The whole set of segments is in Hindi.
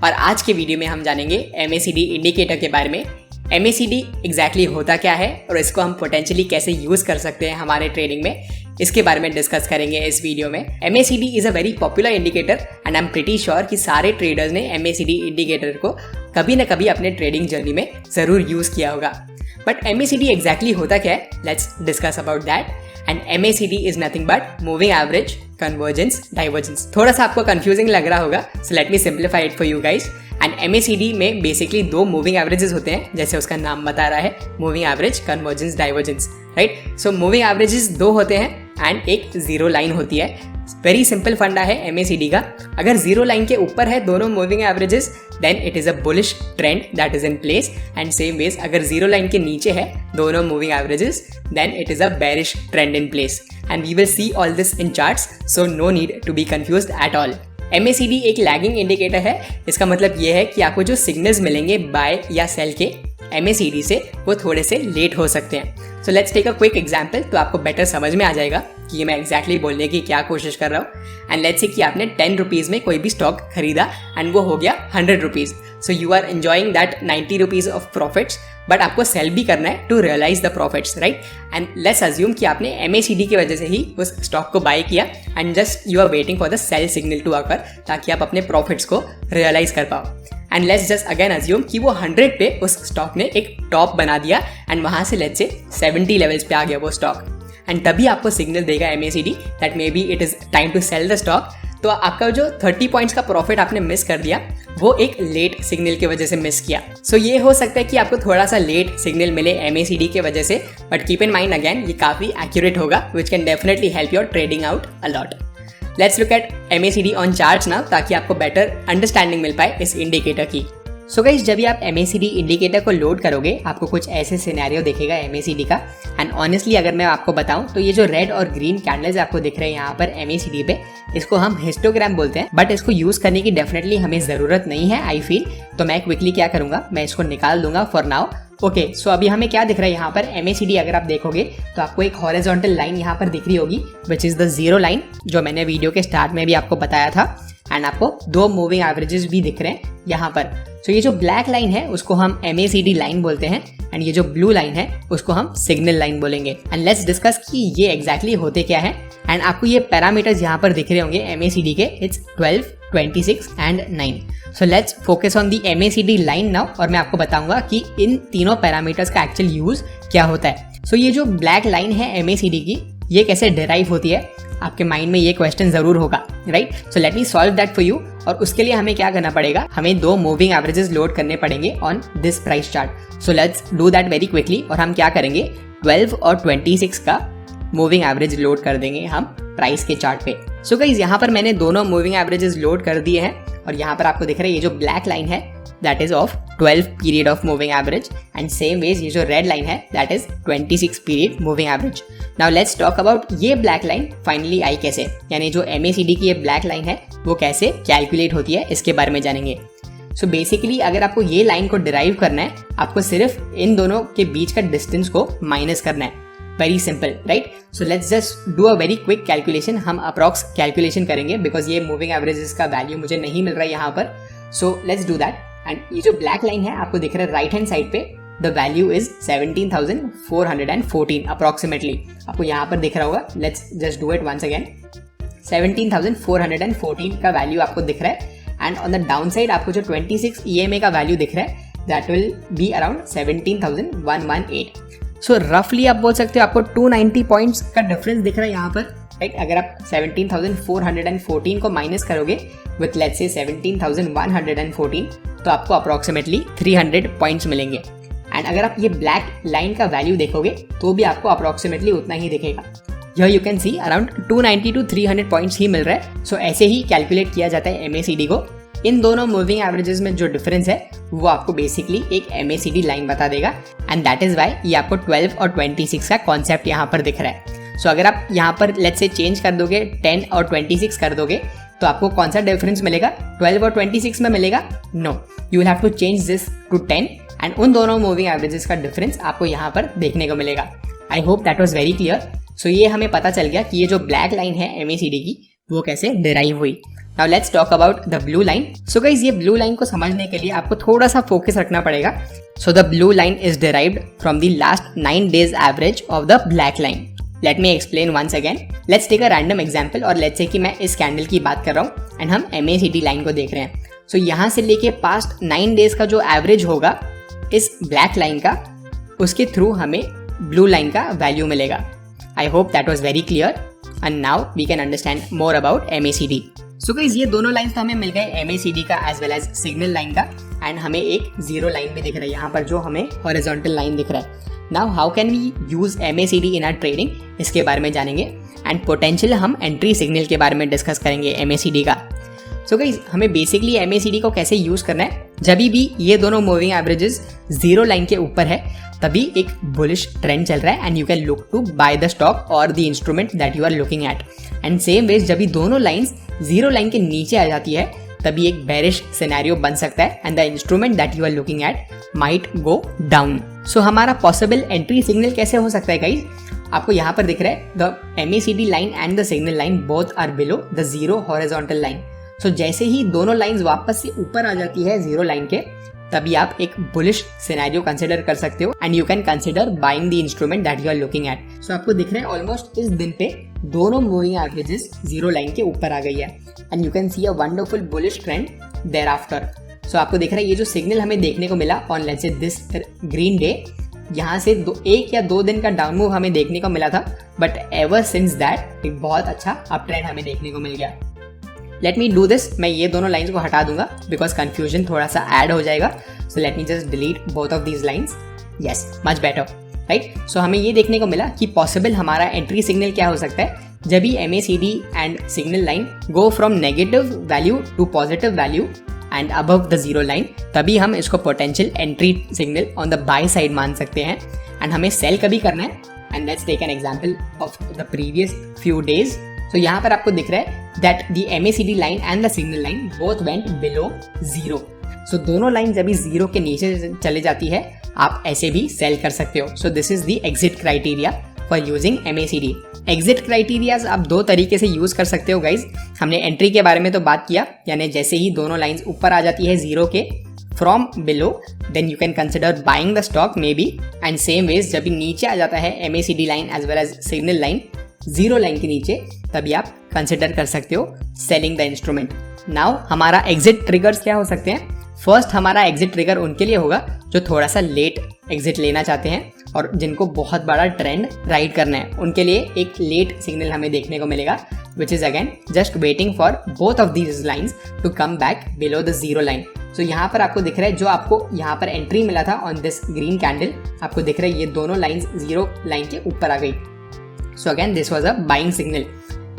और आज के वीडियो में हम जानेंगे MACD इंडिकेटर के बारे में। MACD एग्जैक्टली होता क्या है और इसको हम पोटेंशियली कैसे यूज़ कर सकते हैं हमारे ट्रेडिंग में, इसके बारे में डिस्कस करेंगे इस वीडियो में। MACD is a very popular indicator and I am pretty sure कि सारे ट्रेडर्स ने MACD इंडिकेटर को कभी ना कभी अपने ट्रेडिंग जर्नी में ज़रूर यूज़ किया होगा। बट MACD एग्जैक्टली होता क्या है, let's discuss about that. And MACD is nothing but moving average, convergence, divergence. थोड़ा सा आपको कंफ्यूजिंग लग रहा होगा, सो let me simplify it for you guys. And MACD में बेसिकली दो मूविंग एवरेजेस होते हैं, जैसे उसका नाम बता रहा है, moving average, convergence, divergence, right. So moving averages दो होते हैं एंड एक जीरो लाइन होती है। वेरी सिंपल फंडा है MACD का। अगर जीरो लाइन के ऊपर है दोनों moving averages, then it is a bullish trend that is in place. And same ways अगर जीरो लाइन के नीचे है दोनों moving averages, then it is a bearish trend in place. And we will see all this in charts, so no need to be confused at all. MACD एक लैगिंग इंडिकेटर है। इसका मतलब ये है कि आपको जो सिग्नल्स मिलेंगे बाय या सेल के MACD से, वो थोड़े से लेट हो सकते हैं। So let's take a quick example, तो आपको बेटर समझ में आ जाएगा कि ये मैं एग्जैक्टली बोलने की क्या कोशिश कर रहा हूँ। एंड लेट्स से कि आपने 10 रुपीज़ में कोई भी स्टॉक खरीदा एंड वो हो गया 100 rupees. So you are enjoying that 90 rupees of profits, but आपको सेल भी करना है to realize the profits, right. And let's assume कि आपने MACD की वजह से ही उस स्टॉक को बाय किया and just you are waiting for the sell signal to occur, ताकि आप अपने प्रॉफिट्स को रियलाइज कर पाओ। And let's just again assume कि वो 100 पे उस स्टॉक ने एक टॉप बना दिया एंड वहाँ से लेट्स से 70 लेवल्स पे आ गया वो स्टॉक। एंड तभी आपको सिग्नल देगा MACD that may be it is time to sell the stock. तो आपका जो 30 पॉइंट्स का प्रॉफिट आपने मिस कर दिया, वो एक लेट सिग्नल की वजह से मिस किया। सो ये हो सकता है कि आपको थोड़ा सा लेट सिग्नल मिले MACD की वजह से, but keep in mind again ये काफ़ी एक्यूरेट होगा, which can definitely help your trading out a lot. Let's look at MACD on charts now, ताकि आपको बेटर अंडरस्टैंडिंग मिल पाए इस इंडिकेटर की। सो गाइस, जब भी आप MACD इंडिकेटर को लोड करोगे, आपको कुछ ऐसे सिनेरियो दिखेगा MACD का। एंड ऑनेस्टली अगर मैं आपको बताऊं तो ये जो रेड और ग्रीन कैंडल्स आपको दिख रहे हैं यहाँ पर MACD पे, इसको हम हिस्टोग्राम बोलते हैं, बट इसको यूज करने की डेफिनेटली हमें ज़रूरत नहीं है आई फील। तो मैं क्विकली क्या करूँगा, मैं इसको निकाल दूंगा फॉर नाउ। ओके, सो अभी हमें क्या दिख रहा है यहाँ पर MACD अगर आप देखोगे तो आपको एक हॉरिजॉन्टल लाइन यहाँ पर दिख रही होगी, which is the zero line, जो मैंने वीडियो के स्टार्ट में भी आपको बताया था। एंड आपको दो मूविंग एवरेजेस भी दिख रहे हैं यहाँ पर। सो ये जो ब्लैक लाइन है उसको हम MACD लाइन बोलते हैं एंड ये जो ब्लू लाइन है उसको हम सिग्नल लाइन बोलेंगे। एंड लेट्स डिस्कस कि ये एग्जैक्टली होते क्या है। एंड आपको ये पैरामीटर्स यहाँ पर दिख रहे होंगे MACD के, it's 12, 26 and 9। So let's focus on the MACD line now, और मैं आपको बताऊंगा कि इन तीनों पैरामीटर्स का एक्चुअल यूज क्या होता है। सो ये जो ब्लैक लाइन है MACD की, ये कैसे डिराइव होती है, आपके माइंड में ये क्वेश्चन जरूर होगा, right. So let me solve that for you. और उसके लिए हमें क्या करना पड़ेगा, हमें दो मूविंग एवरेजेस लोड करने पड़ेंगे on this price chart. So let's do that very quickly. और हम क्या करेंगे, 12 और 26 का मूविंग एवरेज लोड कर देंगे हम प्राइस के चार्ट पे। सो गाइस, यहाँ पर मैंने दोनों मूविंग एवरेजेस लोड कर दिए हैं और यहाँ पर आपको दिख रहा है ये जो ब्लैक लाइन है that is of 12 period of moving average, and same ways ये जो रेड लाइन है that is 26 period moving average. Now let's talk about ये ब्लैक लाइन फाइनली आई कैसे, यानी जो MACD की ये ब्लैक लाइन है वो कैसे कैलकुलेट होती है, इसके बारे में जानेंगे। सो बेसिकली अगर आपको ये लाइन को डिराइव करना है, आपको सिर्फ इन दोनों के बीच का डिस्टेंस को माइनस करना है। Very simple, right. So let's just do a very quick calculation. हम अप्रॉक्स कैलकुलेशन करेंगे बिकॉज ये मूविंग एवरेजेस का वैल्यू मुझे नहीं मिल रहा है यहाँ पर। So let's do that. And ये जो ब्लैक लाइन है आपको दिख रहा है राइट हैंड साइड पे, द वैल्यू इज 17,414 अप्रॉक्सीमेटली। आपको यहाँ पर दिख रहा होगा, let's just do it once again. 17,414 का वैल्यू आपको दिख रहा है। And on the down side आपको जो 26 EMA का वैल्यू दिख रहा है दैट विल बी अराउंड 17,118। सो रफली आप बोल सकते हो आपको 290 पॉइंट्स का डिफरेंस दिख रहा है यहाँ पर, राइट। अगर आप 17,414 को माइनस करोगे विथ लेट्स से 17,114, तो आपको अप्रॉक्सीमेटली 300 पॉइंट्स मिलेंगे। एंड अगर आप ये ब्लैक लाइन का वैल्यू देखोगे तो भी आपको अप्रॉक्सीमेटली उतना ही दिखेगा। यह you can see around 290 to 300 points ही मिल रहा है। सो ऐसे ही कैलकुलेट किया जाता है MACD को। इन दोनों मूविंग एवरेजेस में जो डिफरेंस है वो आपको बेसिकली एक MACD लाइन बता देगा। एंड दैट इज वाई ये आपको 12 और 26 का कॉन्सेप्ट यहाँ पर दिख रहा है। सो अगर आप यहाँ पर लेट्स से चेंज कर दोगे, 10 और 26 कर दोगे, तो आपको कौन सा डिफरेंस मिलेगा, 12 और 26 में मिलेगा? No, you will have to change this to 10 and उन दोनों मूविंग एवरेजेस का डिफरेंस आपको यहाँ पर देखने को मिलेगा। I hope that was very clear. So ये हमें पता चल गया कि ये जो ब्लैक लाइन है MACD की वो कैसे डिराइव हुई। Now let's talk about the blue line. So guys, ये ब्लू लाइन को समझने के लिए आपको थोड़ा सा फोकस रखना पड़ेगा। So the blue line is derived from the last 9 days average of the black line. Let me explain once again. Let's take a random example और लेट्स से कि मैं इस कैंडल की बात कर रहा हूँ एंड हम MACD लाइन को देख रहे हैं। सो यहाँ से लेके पास्ट 9 days का जो एवरेज होगा इस ब्लैक लाइन का, उसके थ्रू हमें ब्लू लाइन का वैल्यू मिलेगा। I hope that was very clear and now we can understand more about MACD। So guys, ये दोनों लाइन्स तो हमें मिल गए MACD का as well as signal line का, एंड हमें एक जीरो लाइन भी दिख रहा है यहाँ पर जो हमें हॉरिजॉन्टल लाइन दिख रहा है। Now how can we use MACD in our trading, इसके बारे में जानेंगे एंड पोटेंशियल हम एंट्री सिग्नल के बारे में डिस्कस करेंगे MACD का। सो गाइस, हमें बेसिकली MACD को कैसे यूज करना है, जब भी ये दोनों मूविंग एवरेजेस जीरो लाइन के ऊपर है तभी एक बुलिश ट्रेंड चल रहा है and you can look to buy the stock और the instrument that you are looking at. And same ways जब भी दोनों लाइंस जीरो लाइन के नीचे आ जाती है तभी एक बेरिश सिनेरियो बन सकता है and the instrument that you are looking at might go down. So हमारा पॉसिबल एंट्री सिग्नल कैसे हो सकता है गाइस, आपको यहाँ पर दिख रहा है the MACD line and the signal line both are below the zero horizontal line. So जैसे ही दोनों लाइंस वापस से ऊपर आ जाती है जीरो लाइन के, तभी आप एक बुलिश सिनेरियो कंसिडर कर सकते हो and you can consider buying the instrument that you are looking at. So आपको दिख रहा है ऑलमोस्ट इस दिन पे दोनों मूविंग एवरेजेस जीरो लाइन के ऊपर आ गई है and you can see a wonderful bullish trend there after. So आपको दिख रहा है ये जो सिग्नल हमें देखने को मिला on let's say this green day, यहाँ से एक या दो दिन का डाउन मूव हमें देखने को मिला था, बट एवर सिंस दैट एक बहुत अच्छा अप ट्रेंड हमें देखने को मिल गया। लेट मी डू दिस, मैं ये दोनों लाइन्स को हटा दूंगा बिकॉज कंफ्यूजन थोड़ा सा ऐड हो जाएगा। So let me just delete both of these lines. Yes, much better, right. So हमें ये देखने को मिला कि पॉसिबल हमारा एंट्री सिग्नल क्या हो सकता है, जब भी MACD and signal line go from negative value to positive value and above the zero line, तभी हम इसको potential entry signal on the buy side मान सकते हैं। एंड हमें सेल कभी करना है, and let's take an example of the previous few days. तो यहाँ पर आपको दिख रहा है that the MACD line and the signal line both went below zero. So दोनों लाइन जब भी जीरो के नीचे चले जाती है आप ऐसे भी सेल कर सकते हो। सो this is the exit criteria for using MACD। Exit criterias आप दो तरीके से यूज कर सकते हो गाइज। हमने एंट्री के बारे में तो बात किया, यानी जैसे ही दोनों लाइंस ऊपर आ जाती है जीरो के from below, then you can consider buying the stock maybe. And same ways जब भी नीचे आ जाता है MACD line as well as signal line zero line के नीचे, तभी आप कंसिडर कर सकते हो सेलिंग द इंस्ट्रूमेंट। नाउ हमारा एग्जिट ट्रिगर्स क्या हो सकते हैं। फर्स्ट हमारा एग्जिट ट्रिगर उनके लिए होगा जो थोड़ा सा लेट एग्जिट लेना चाहते हैं और जिनको बहुत बड़ा ट्रेंड राइड करना है, उनके लिए एक लेट सिग्नल हमें देखने को मिलेगा, which is again just waiting for both of these lines to come back below the zero line. So यहाँ पर आपको दिख रहा है जो आपको यहाँ पर एंट्री मिला था ऑन दिस ग्रीन कैंडल, आपको दिख रहा है ये दोनों लाइंस जीरो लाइन के ऊपर आ गई। So again this was a buying signal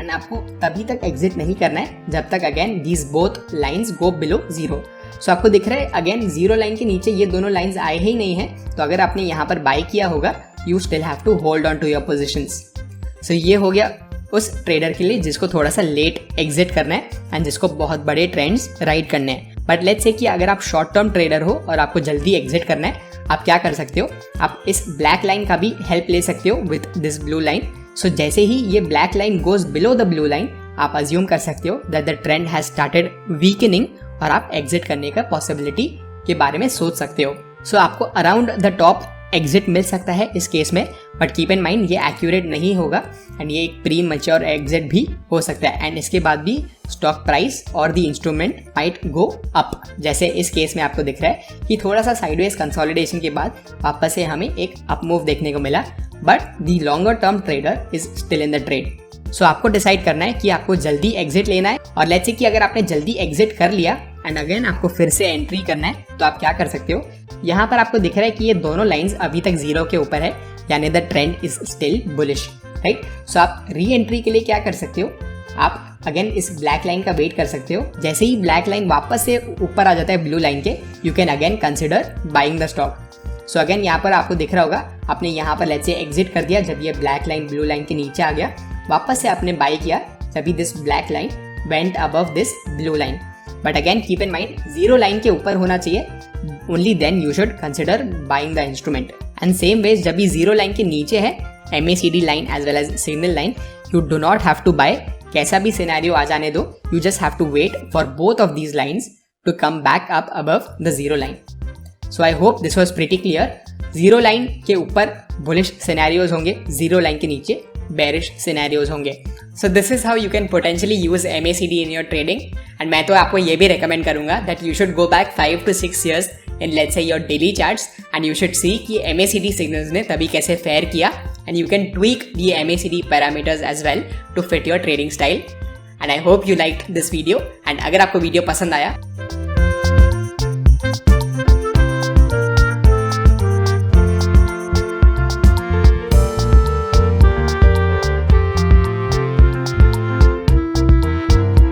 and आपको तभी तक एग्जिट नहीं करना है जब तक again these both lines go below zero. So आपको दिख रहा है अगेन जीरो लाइन के नीचे ये दोनों लाइंस आए ही नहीं है, तो अगर आपने यहाँ पर बाय किया होगा you still have to hold on to your positions. So ये हो गया उस ट्रेडर के लिए जिसको थोड़ा सा लेट एग्जिट करना है एंड जिसको बहुत बड़े ट्रेंड्स राइड करने हैं। बट लेट्स से कि अगर आप शॉर्ट टर्म ट्रेडर हो और आपको जल्दी एग्जिट करना है, आप क्या कर सकते हो, आप इस ब्लैक लाइन का भी हेल्प ले सकते हो with this blue line. So जैसे ही ये black line goes below the blue line, आप अज्यूम कर सकते हो that the trend has started weakening और आप एग्जिट करने का पॉसिबिलिटी के बारे में सोच सकते हो। सो आपको अराउंड द टॉप एग्जिट मिल सकता है इस केस में, बट कीप इन माइंड ये एक्यूरेट नहीं होगा एंड ये एक प्री मैच्योर एग्जिट भी हो सकता है एंड इसके बाद भी स्टॉक प्राइस और the instrument might go up. जैसे इस केस में आपको दिख रहा है कि थोड़ा सा साइडवेज कंसोलिडेशन के बाद वापस से हमें एक अप मूव देखने को मिला, but the longer term trader is still in the trade. So आपको डिसाइड करना है कि आपको जल्दी एग्जिट लेना है, और लेट्स से कि अगर आपने जल्दी एग्जिट कर लिया एंड अगेन आपको फिर से एंट्री करना है, तो आप क्या कर सकते हो, यहाँ पर आपको दिख रहा है कि ये दोनों लाइंस अभी तक जीरो के ऊपर है, यानी the trend is still bullish, right. So आप री एंट्री के लिए क्या कर सकते हो, आप अगेन इस ब्लैक लाइन का वेट कर सकते हो। जैसे ही ब्लैक लाइन वापस से ऊपर आ जाता है ब्लू लाइन के, you can again consider buying the stock. So again यहाँ पर आपको दिख रहा होगा आपने यहाँ पर लेट्स से एग्जिट कर दिया जब ये ब्लैक लाइन ब्लू लाइन के नीचे आ गया, वापस से आपने बाय किया तभी this black line went above this blue line. But again keep in mind zero line के ऊपर होना चाहिए, only then you should consider buying the instrument. And same ways जब भी जीरो लाइन के नीचे है MACD line as well as signal line, you do not have to buy कैसा भी सिनेरियो आ जाने दो, you just have to wait for both of these lines to come back up above the zero line. So I hope this was pretty clear. Zero line के ऊपर बुलिश सिनेरियोज होंगे, जीरो लाइन के नीचे बेरिश सिनेरियोज होंगे. So this is how you can potentially use MACD in your trading. And मैं तो आपको ये भी रिकमेंड करूंगा that you should go back 5 to 6 years in let's say your daily charts and you should see कि MACD signals ने तभी कैसे फेयर किया, and you can tweak the MACD parameters as well to fit your trading style. And I hope you liked this video. And अगर आपको वीडियो पसंद आया